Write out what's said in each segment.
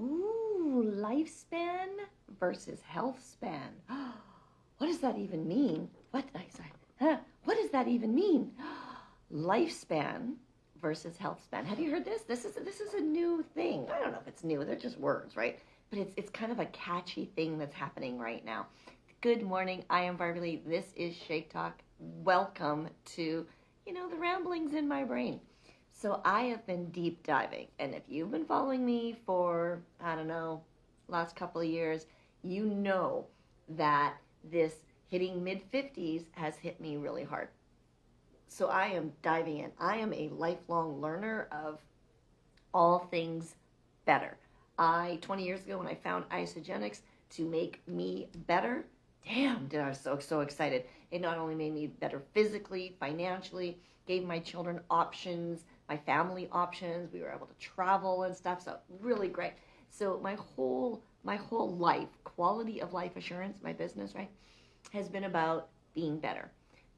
Ooh, lifespan versus health span. What does that even mean? What does that even mean? Lifespan versus health span. Have you heard this? This is a new thing. I don't know if it's new. They're just words, right? But it's kind of a catchy thing that's happening right now. Good morning. I am Barbie Lee. This is Shake Talk. Welcome to, the ramblings in my brain. So I have been deep diving, and if you've been following me for, I don't know, last couple of years, you know that this hitting mid-50s has hit me really hard. So I am diving in. I am a lifelong learner of all things better. 20 years ago when I found Isagenix to make me better, damn, did I was so excited. It not only made me better physically, financially, gave my children options, my family options. We were able to travel and stuff, so really great. So my whole life, quality of life assurance, my business, right, has been about being better.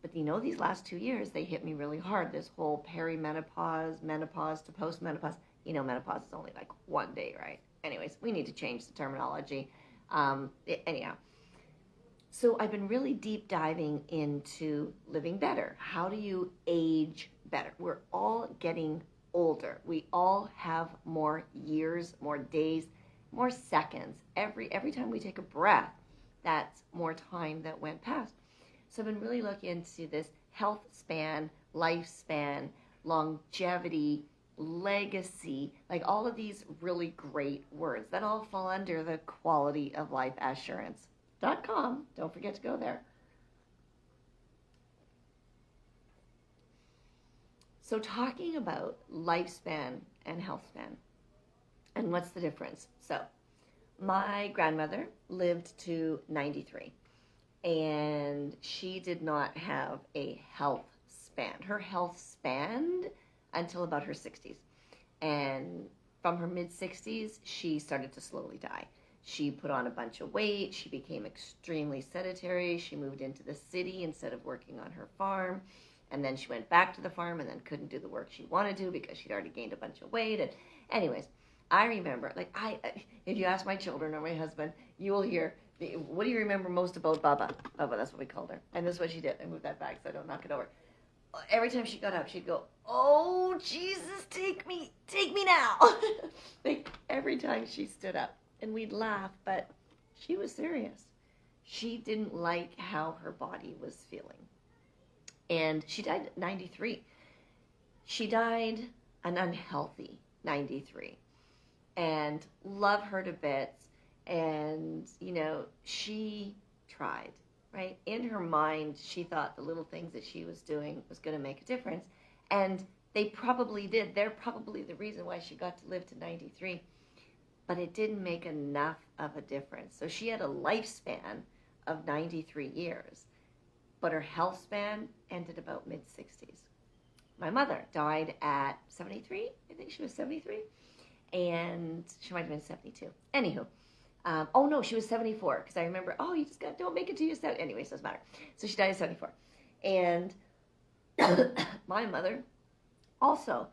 But these last 2 years, they hit me really hard. This whole perimenopause, menopause to postmenopause. Menopause is only like 1 day, right? Anyways, we need to change the terminology. Anyhow, so I've been really deep diving into living better. How do you age better? We're all getting older. We all have more years, more days, more seconds. Every time we take a breath, that's more time that went past. So I've been really looking into this health span, lifespan, longevity, legacy, like all of these really great words that all fall under the quality of life assurance.com. Don't forget to go there. So talking about lifespan and health span, and what's the difference? So my grandmother lived to 93, and she did not have a health span. Her health spanned until about her 60s. And from her mid-60s, she started to slowly die. She put on a bunch of weight. She became extremely sedentary. She moved into the city instead of working on her farm. And then she went back to the farm and then couldn't do the work she wanted to because she'd already gained a bunch of weight. And anyways, I remember, if you ask my children or my husband, you will hear, what do you remember most about Baba? Baba, that's what we called her. And this is what she did. I moved that back so I don't knock it over. Every time she got up, she'd go, "Oh, Jesus, take me now." Like every time she stood up. And we'd laugh, but she was serious. She didn't like how her body was feeling. And she died at 93. She died an unhealthy 93. And love her to bits. And, she tried, right? In her mind, she thought the little things that she was doing was going to make a difference. And they probably did. They're probably the reason why she got to live to 93. But it didn't make enough of a difference. So she had a lifespan of 93 years, but her health span ended about mid-60s. My mother died at 73. I think she was 73. And she might have been 72. Anywho. No, she was 74. Because I remember, you just don't make it to your 70. Anyways, doesn't matter. So she died at 74. And my mother also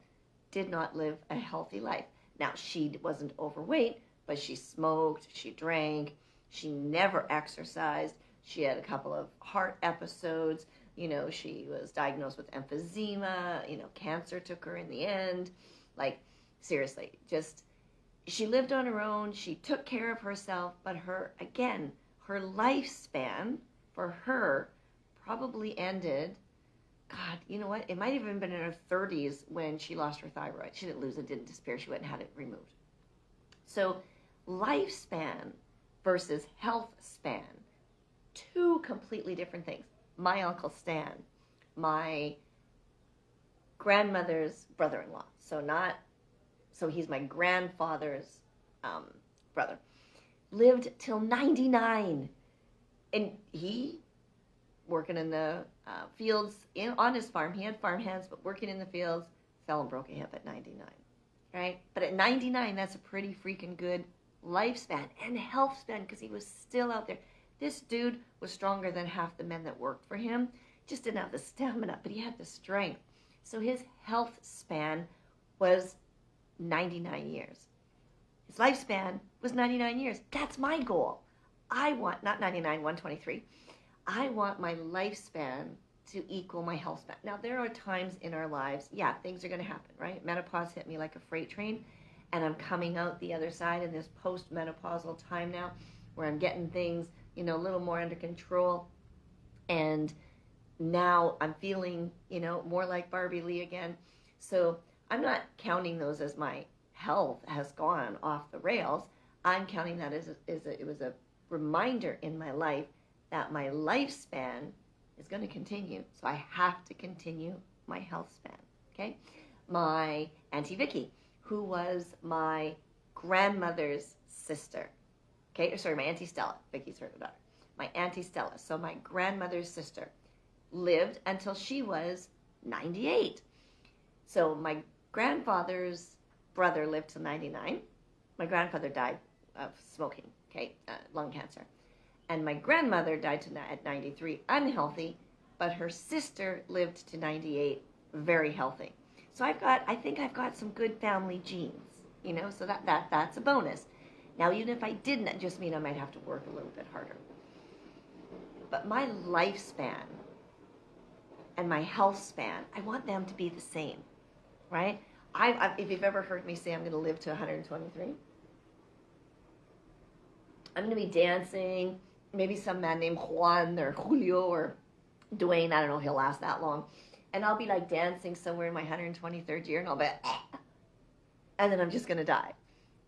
did not live a healthy life. Now, she wasn't overweight, but she smoked, she drank, she never exercised. She had a couple of heart episodes. She was diagnosed with emphysema. Cancer took her in the end. Like, seriously, she lived on her own. She took care of herself, but her lifespan for her probably ended. God, you know what? It might have even been in her 30s when she lost her thyroid. She didn't lose it, didn't disappear. She went and had it removed. So lifespan versus health span, two completely different things. My Uncle Stan, my grandmother's brother-in-law, so he's my grandfather's brother, lived till 99. And he, working in the fields on his farm. He had farm hands, but working in the fields, fell and broke a hip at 99, right? But at 99, that's a pretty freaking good lifespan and health span because he was still out there. This dude was stronger than half the men that worked for him. Just didn't have the stamina, but he had the strength. So his health span was 99 years. His lifespan was 99 years. That's my goal. I want, not 99, 123. I want my lifespan to equal my health span. Now, there are times in our lives, yeah, things are going to happen, right? Menopause hit me like a freight train, and I'm coming out the other side in this post-menopausal time now where I'm getting things, a little more under control. And now I'm feeling, more like Barbie Lee again. So I'm not counting those as my health has gone off the rails. I'm counting that as it was a reminder in my life that my lifespan is going to continue. So I have to continue my health span. Okay. My Auntie Vicky, who was my grandmother's sister. Okay. Sorry, my Auntie Stella. Vicky's her daughter. My Auntie Stella. So my grandmother's sister lived until she was 98. So my grandfather's brother lived to 99. My grandfather died of smoking, lung cancer. And my grandmother died at 93, unhealthy, but her sister lived to 98, very healthy. So I think I've got some good family genes, so that's a bonus. Now, even if I didn't, it just means I might have to work a little bit harder. But my lifespan and my health span, I want them to be the same, right? If you've ever heard me say I'm going to live to 123, I'm going to be dancing. Maybe some man named Juan or Julio or Dwayne, I don't know if he'll last that long. And I'll be like dancing somewhere in my 123rd year and I'll be, and then I'm just going to die.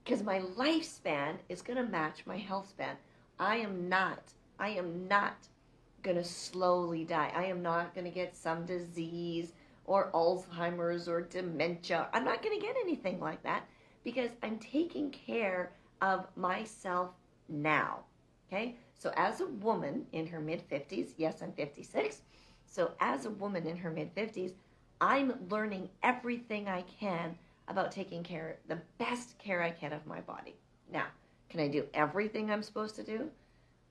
Because my lifespan is going to match my health span. I am not going to slowly die. I am not going to get some disease or Alzheimer's or dementia. I'm not going to get anything like that because I'm taking care of myself now. Okay? So as a woman in her mid-50s, yes, I'm 56. So as a woman in her mid-50s, I'm learning everything I can about taking care, the best care I can of my body. Now, can I do everything I'm supposed to do?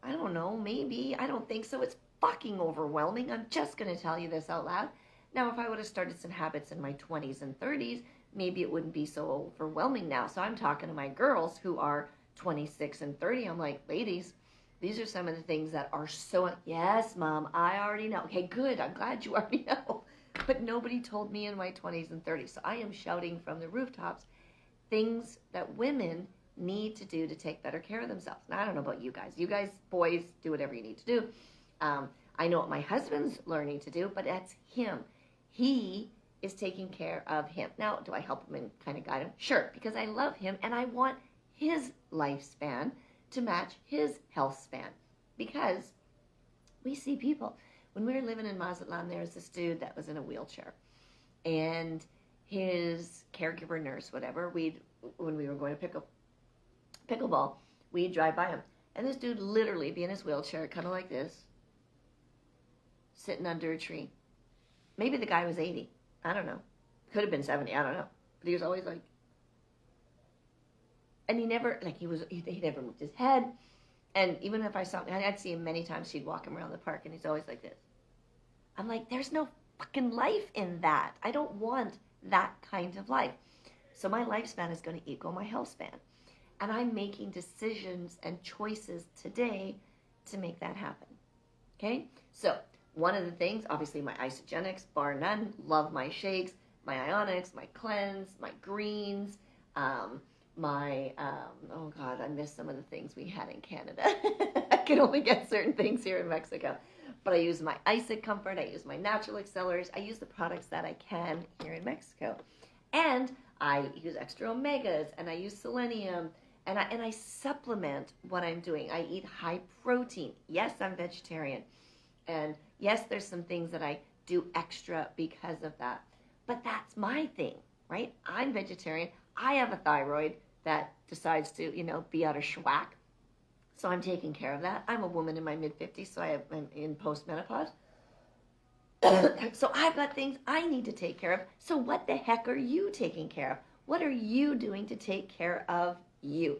I don't know, maybe. I don't think so. It's fucking overwhelming. I'm just going to tell you this out loud. Now, if I would have started some habits in my 20s and 30s, maybe it wouldn't be so overwhelming now. So I'm talking to my girls who are 26 and 30. I'm like, ladies, these are some of the things that are so, yes, Mom, I already know. Okay, good. I'm glad you already know. But nobody told me in my 20s and 30s. So I am shouting from the rooftops things that women need to do to take better care of themselves. Now, I don't know about you guys. You guys, boys, do whatever you need to do. I know what my husband's learning to do, but that's him. He is taking care of him. Now, do I help him and kind of guide him? Sure, because I love him and I want his lifespan to match his health span. Because we see people. When we were living in Mazatlan, there was this dude that was in a wheelchair. And his caregiver nurse, whatever, when we were going to pickleball, we'd drive by him. And this dude literally be in his wheelchair, kind of like this, sitting under a tree. Maybe the guy was 80. I don't know. Could have been 70. I don't know. But he was always like, and he never moved his head. And even if I saw him, I'd see him many times. He'd walk him around the park, and he's always like this. I'm like, there's no fucking life in that. I don't want that kind of life. So my lifespan is going to equal my health span. And I'm making decisions and choices today to make that happen. Okay? So one of the things, obviously my Isogenics, bar none, love my shakes, my Ionics, my cleanse, my greens, oh God, I miss some of the things we had in Canada. I can only get certain things here in Mexico. But I use my Isaac Comfort, I use my Natural Accelerators, I use the products that I can here in Mexico. And I use extra omegas, and I use selenium, and I supplement what I'm doing. I eat high protein. Yes, I'm vegetarian. And yes, there's some things that I do extra because of that. But that's my thing, right? I'm vegetarian. I have a thyroid that decides to, be out of schwack. So I'm taking care of that. I'm a woman in my mid-50s, so I'm in post-menopause. So I've got things I need to take care of. So what the heck are you taking care of? What are you doing to take care of you?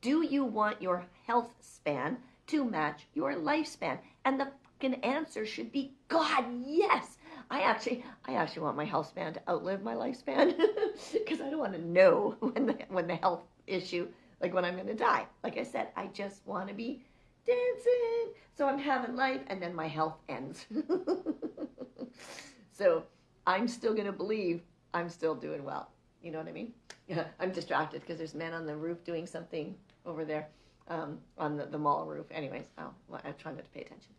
Do you want your health span to match your lifespan? And the fucking answer should be, God, yes. I actually want my health span to outlive my lifespan because I don't want to know when the health issue like when I'm going to die. Like I said, I just want to be dancing. So I'm having life, and then my health ends. So I'm still going to believe I'm still doing well. You know what I mean? Yeah, I'm distracted because there's men on the roof doing something over there on the mall roof. Anyways, I'm trying not to pay attention.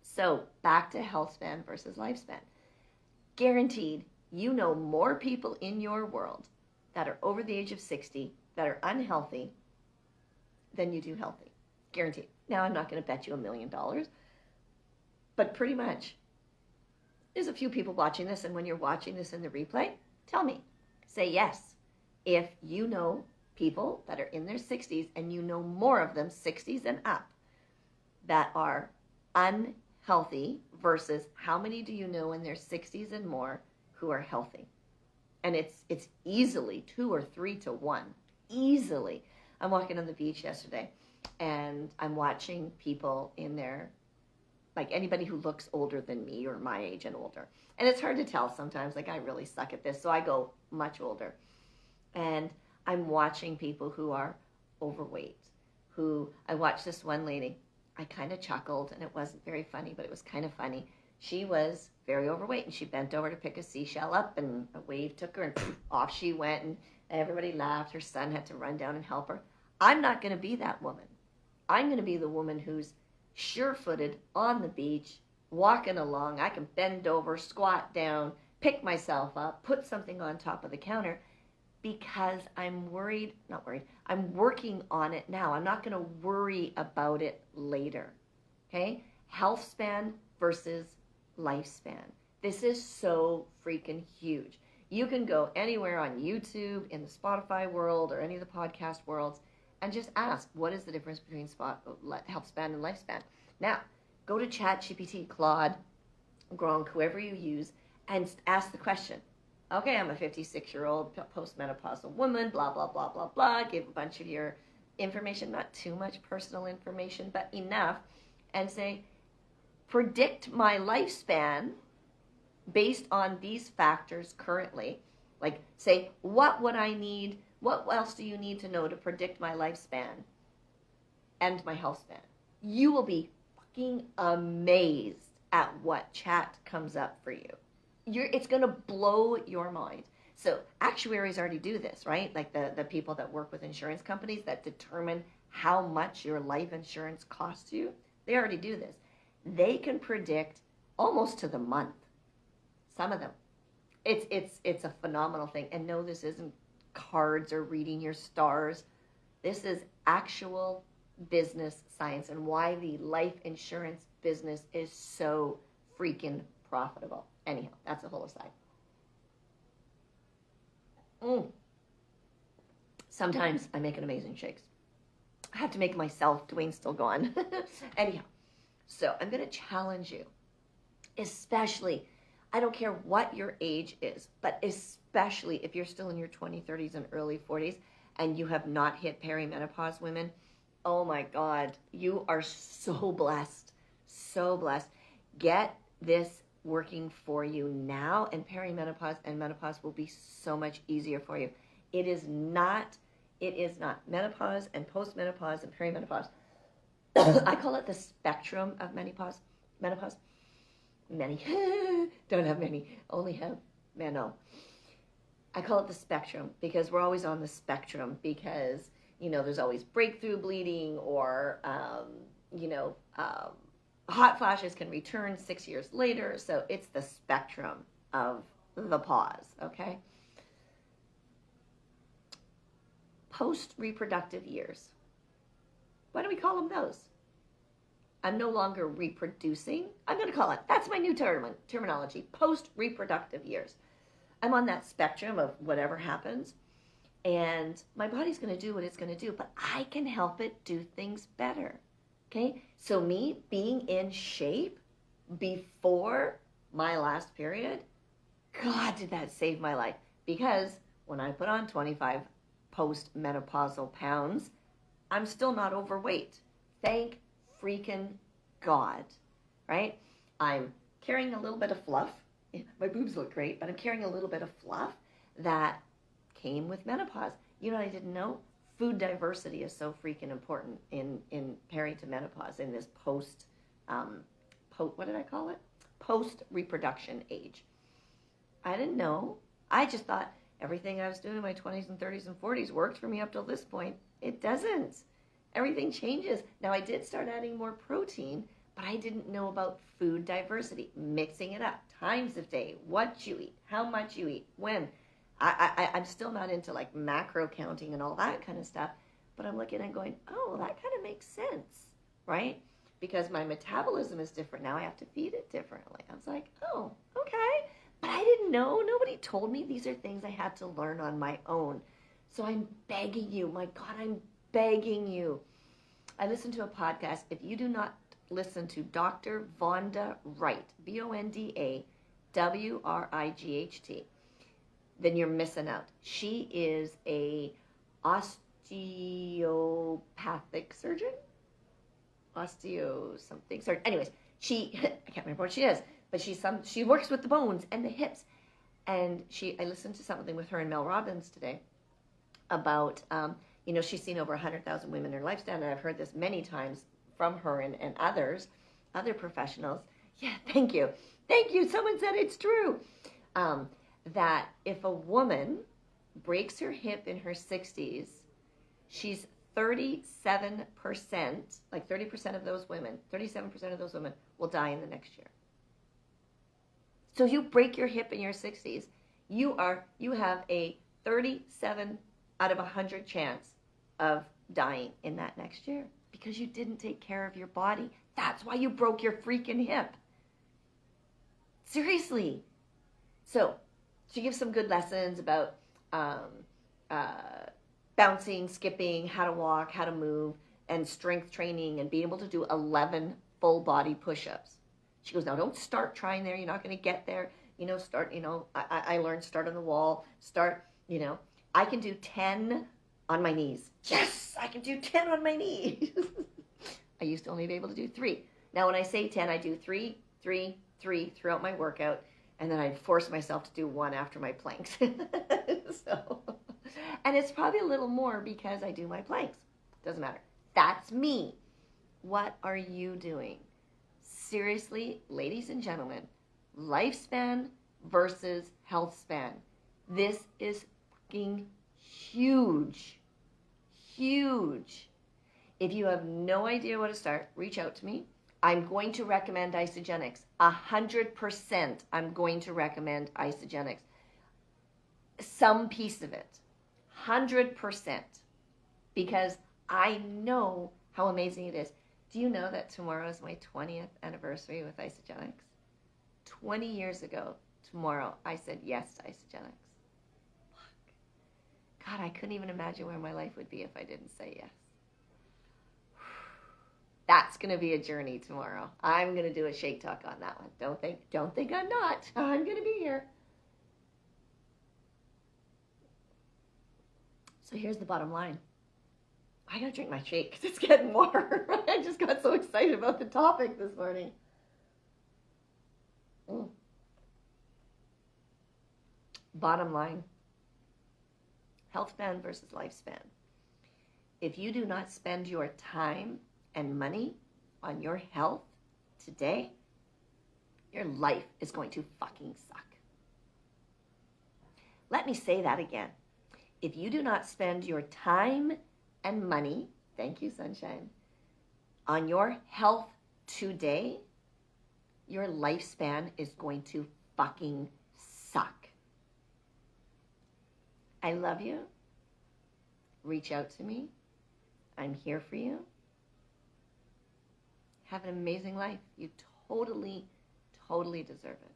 So back to health span versus lifespan. Guaranteed, you know more people in your world that are over the age of 60 that are unhealthy than you do healthy. Guaranteed. Now, I'm not going to bet you $1 million, but pretty much. There's a few people watching this, and when you're watching this in the replay, tell me. Say yes. If you know people that are in their 60s and you know more of them, 60s and up, that are unhealthy versus how many do you know in their 60s and more who are healthy? And it's easily 2 or 3 to 1. Easily. I'm walking on the beach yesterday, and I'm watching people in their, like anybody who looks older than me or my age and older. And it's hard to tell sometimes, like I really suck at this, so I go much older. And I'm watching people who are overweight, I watched this one lady. I kind of chuckled, and it wasn't very funny, but it was kind of funny. She was very overweight, and she bent over to pick a seashell up, and a wave took her, and off she went, and everybody laughed. Her son had to run down and help her. I'm not going to be that woman. I'm going to be the woman who's sure-footed on the beach, walking along. I can bend over, squat down, pick myself up, put something on top of the counter, because I'm I'm working on it now. I'm not going to worry about it later. Okay? Health span versus lifespan. This is so freaking huge. You can go anywhere on YouTube, in the Spotify world, or any of the podcast worlds, and just ask, what is the difference between health span and lifespan? Now, go to ChatGPT, Claude, Gronk, whoever you use, and ask the question. Okay, I'm a 56-year-old postmenopausal woman, blah, blah, blah, blah, blah. Give a bunch of your information, not too much personal information, but enough, and say, predict my lifespan based on these factors currently. Like, say, what would I need? What else do you need to know to predict my lifespan and my health span? You will be fucking amazed at what chat comes up for you. It's going to blow your mind. So actuaries already do this, right? Like the people that work with insurance companies that determine how much your life insurance costs you. They already do this. They can predict almost to the month. Some of them. It's a phenomenal thing. And no, this isn't cards or reading your stars. This is actual business science, and why the life insurance business is so freaking profitable. Anyhow, that's a whole aside. Sometimes I make an amazing shakes. I have to make myself. Dwayne's still gone. Anyhow, so I'm going to challenge you, especially, I don't care what your age is, but especially if you're still in your 20s, 30s, and early 40s, and you have not hit perimenopause, women, oh my God, you are so blessed, so blessed. Get this working for you now, and perimenopause and menopause will be so much easier for you. It is not menopause and postmenopause and perimenopause. I call it the spectrum of menopause. Many don't have many, only have meno. I call it the spectrum because we're always on the spectrum, because there's always breakthrough bleeding, or hot flashes can return 6 years later. So it's the spectrum of the pause, okay? Post-reproductive years. Why do we call them those? I'm no longer reproducing. I'm going to call it, that's my new terminology, post-reproductive years. I'm on that spectrum of whatever happens, and my body's going to do what it's going to do, but I can help it do things better. Okay, so me being in shape before my last period, God, did that save my life. Because when I put on 25 post-menopausal pounds, I'm still not overweight. Thank freaking God, right? I'm carrying a little bit of fluff. My boobs look great, but I'm carrying a little bit of fluff that came with menopause. You know what I didn't know? food diversity is so freaking important in peri to menopause, in this what did I call it? Post reproduction age. I didn't know. I just thought everything I was doing in my 20s and 30s and 40s worked for me up till this point. It doesn't. Everything changes. Now, I did start adding more protein, but I didn't know about food diversity, mixing it up, times of day, what you eat, how much you eat, when. I'm still not into like macro counting and all that kind of stuff, but I'm looking and going, oh, that kind of makes sense, right? Because my metabolism is different now. I have to feed it differently. I was like, oh, okay. But I didn't know. Nobody told me. These are things I had to learn on my own. So I'm begging you, my God, I'm begging you. I listened to a podcast. If you do not listen to Dr. Vonda Wright, Vonda Wright, then you're missing out. She is a osteopathic surgeon? Something. Sorry. Anyways, I can't remember what she is, but she works with the bones and the hips. And I listened to something with her and Mel Robbins today about, she's seen over 100,000 women in her lifespan, and I've heard this many times from her and other professionals. Yeah, thank you. Thank you. Someone said it's true. That if a woman breaks her hip in her 60s, she's 37%, like 37% of those women will die in the next year. So you break your hip in your 60s, you have a 37 out of 100 chance of dying in that next year because you didn't take care of your body. That's why you broke your freaking hip. Seriously. So she gives some good lessons about bouncing, skipping, how to walk, how to move, and strength training, and being able to do 11 full body push-ups. She goes, now don't start trying there. You're not going to get there. I learned start on the wall. I can do 10 on my knees. Yes, I can do 10 on my knees. I used to only be able to do 3. Now when I say 10, I do 3, 3, 3 throughout my workout. And then I force myself to do 1 after my planks. And it's probably a little more because I do my planks. Doesn't matter. That's me. What are you doing? Seriously, ladies and gentlemen, lifespan versus health span. This is fucking huge. Huge. If you have no idea where to start, reach out to me. I'm going to recommend Isagenix. 100% I'm going to recommend Isagenix. Some piece of it. 100%. Because I know how amazing it is. Do you know that tomorrow is my 20th anniversary with Isagenix? 20 years ago, tomorrow, I said yes to Isagenix. Fuck. God, I couldn't even imagine where my life would be if I didn't say yes. That's going to be a journey tomorrow. I'm going to do a shake talk on that one. Don't think I'm not. I'm going to be here. So here's the bottom line. I got to drink my shake because it's getting warm. I just got so excited about the topic this morning. Bottom line. Health span versus lifespan. If you do not spend your time and money on your health today, your life is going to fucking suck. Let me say that again. If you do not spend your time and money, thank you, sunshine, on your health today, your lifespan is going to fucking suck. I love you. Reach out to me. I'm here for you. Have an amazing life. You totally, totally deserve it.